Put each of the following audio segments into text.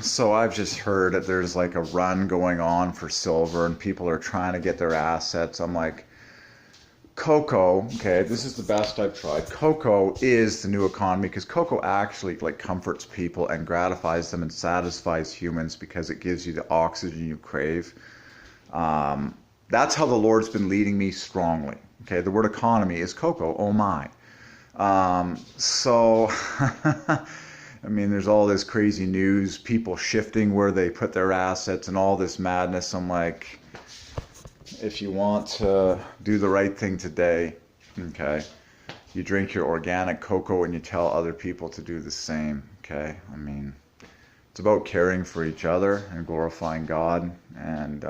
So I've just heard that there's like a run going on for silver and people are trying to get their assets. I'm like, cocoa, okay, this is the best I've tried. Cocoa is the new economy because cocoa actually like comforts people and gratifies them and satisfies humans because it gives you the oxygen you crave. That's how the Lord's been leading me strongly. Okay, the word economy is cocoa, oh my. So, I mean, there's all this crazy news, people shifting where they put their assets and all this madness. I'm like, if you want to do the right thing today, okay, you drink your organic cocoa and you tell other people to do the same, okay? I mean, it's about caring for each other and glorifying God. And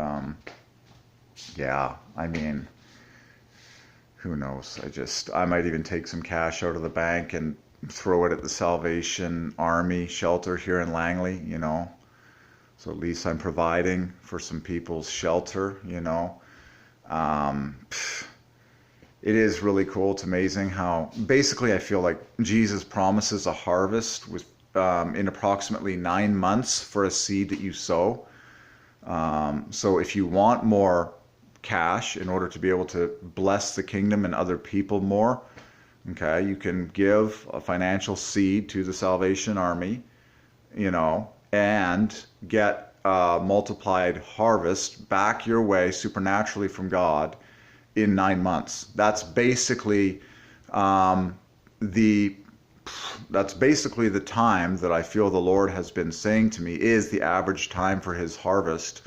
yeah, I mean, who knows? I might even take some cash out of the bank and throw it at the Salvation Army shelter here in Langley, you know. So at least I'm providing for some people's shelter, you know. It is really cool. It's amazing how basically I feel like Jesus promises a harvest with in approximately 9 months for a seed that you sow. So if you want more cash in order to be able to bless the kingdom and other people more, okay, you can give a financial seed to the Salvation Army, you know, and get a multiplied harvest back your way supernaturally from God in 9 months. That's basically the time that I feel the Lord has been saying to me is the average time for his harvest,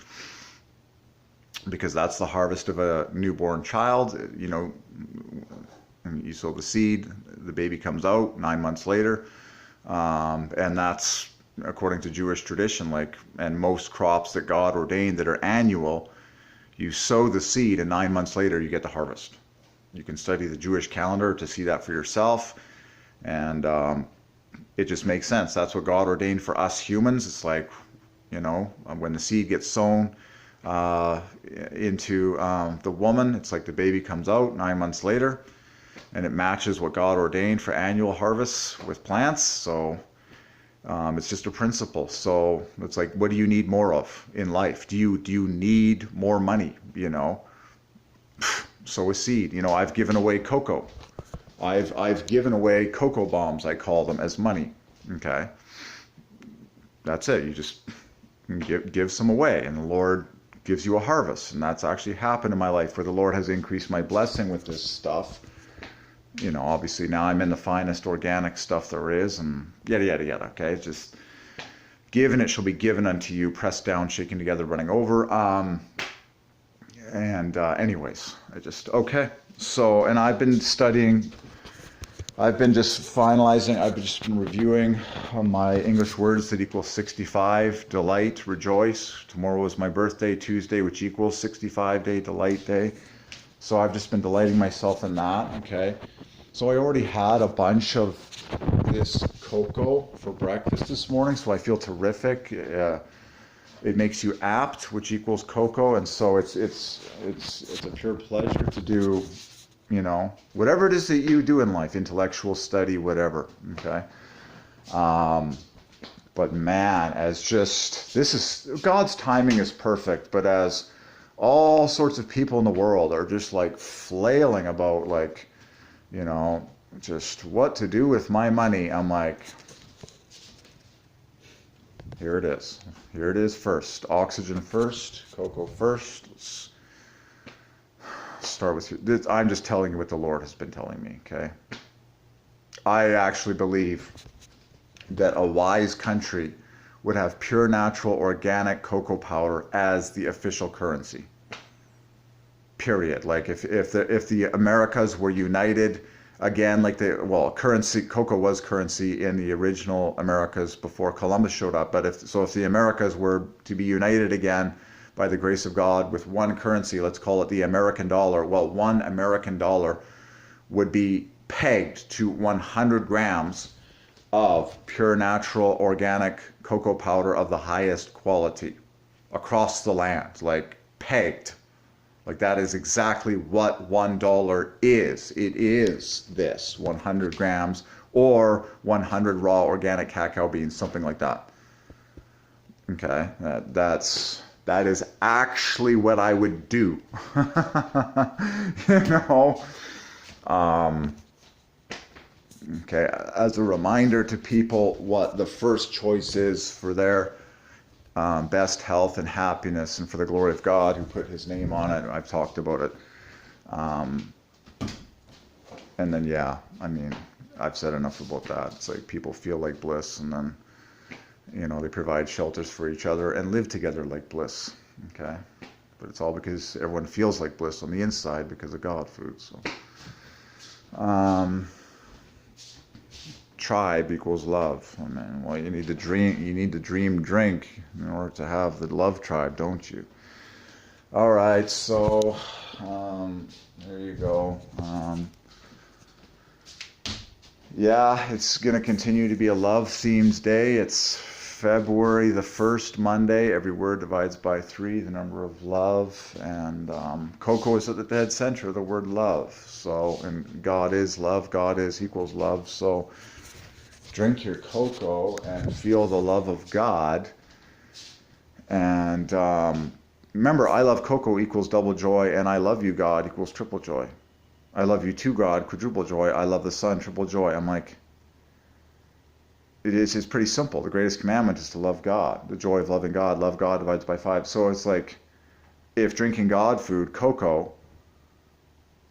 because that's the harvest of a newborn child. You know, you sow the seed, the baby comes out 9 months later, and that's according to Jewish tradition, like, and most crops that God ordained that are annual, you sow the seed and 9 months later you get the harvest. You can study the Jewish calendar to see that for yourself, and it just makes sense. That's what God ordained for us humans. It's like, you know, when the seed gets sown into the woman, it's like the baby comes out 9 months later, and it matches what God ordained for annual harvests with plants. So it's just a principle. So it's like, what do you need more of in life? Do you need more money? You know, sow a seed. You know, I've given away cocoa. I've given away cocoa bombs, I call them, as money. Okay, that's it. You just give some away, and the Lord gives you a harvest. And that's actually happened in my life, where the Lord has increased my blessing with this stuff. You know, obviously now I'm in the finest organic stuff there is, and yada, yada, yada, okay? Just give, and it shall be given unto you, pressed down, shaken together, running over. Anyways, okay. So, and I've been studying, I've been just finalizing, I've just been reviewing my English words that equal 65, delight, rejoice. Tomorrow is my birthday, Tuesday, which equals 65-day delight day. So I've just been delighting myself in that, okay? So I already had a bunch of this cocoa for breakfast this morning, so I feel terrific. It makes you apt, which equals cocoa, and so it's a pure pleasure to do, you know, whatever it is that you do in life, intellectual study, whatever, okay? But man, God's timing is perfect, but as all sorts of people in the world are just like flailing about, like, you know, just what to do with my money, I'm like, here it is. Here it is first. Oxygen first, cocoa first. Let's start with this. I'm just telling you what the Lord has been telling me, okay? I actually believe that a wise country would have pure, natural, organic cocoa powder as the official currency. Period. Like if the Americas were united again, like currency, cocoa was currency in the original Americas before Columbus showed up. But if the Americas were to be united again by the grace of God with one currency, let's call it the American dollar. Well, $1 American would be pegged to 100 grams of pure, natural, organic cocoa powder of the highest quality across the land, like pegged. Like that is exactly what $1 is. It is this 100 grams or 100 raw organic cacao beans, something like that. Okay, that is actually what I would do. You know. Okay, as a reminder to people what the first choice is for their best health and happiness, and for the glory of God who put his name on it. I've talked about it. And then, yeah, I mean, I've said enough about that. It's like people feel like bliss, and then, you know, they provide shelters for each other and live together like bliss. Okay? But it's all because everyone feels like bliss on the inside because of God food. So, tribe equals love. I mean, well, you need to dream drink in order to have the love tribe, don't you? All right, so there you go. Yeah, it's going to continue to be a love-themed day. It's February the 1st, Monday. Every word divides by 3, the number of love. And cocoa is at the dead center of the word love. So, and God is love. God is equals love. So drink your cocoa and feel the love of God. And remember, I love cocoa equals double joy, and I love you, God, equals triple joy. I love you too, God, quadruple joy. I love the Son, triple joy. I'm like, it's pretty simple. The greatest commandment is to love God. The joy of loving God. Love God divides by 5. So it's like, if drinking God food, cocoa,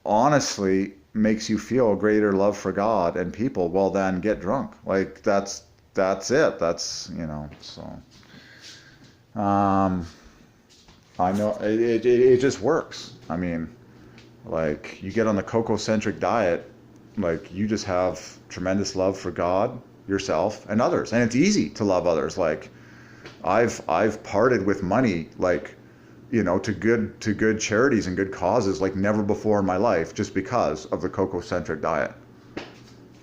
honestly makes you feel greater love for God and people, well then get drunk. Like that's it. That's, you know, so. I know it just works. I mean, like, you get on the cocoa-centric diet, like, you just have tremendous love for God, yourself, and others. And it's easy to love others. Like, I've parted with money, like, you know, to good charities and good causes like never before in my life, just because of the cocoa-centric diet.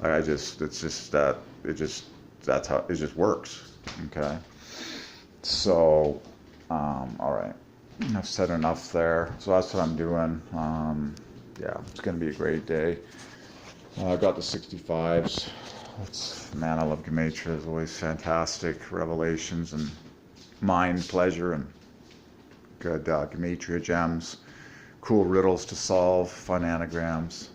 That's how it just works. Okay. So, all right. I've said enough there. So that's what I'm doing. Yeah, it's going to be a great day. I got the 65s. Man, I love Gematria. It's always fantastic revelations and mind pleasure and good Gematria gems. Cool riddles to solve, fun anagrams.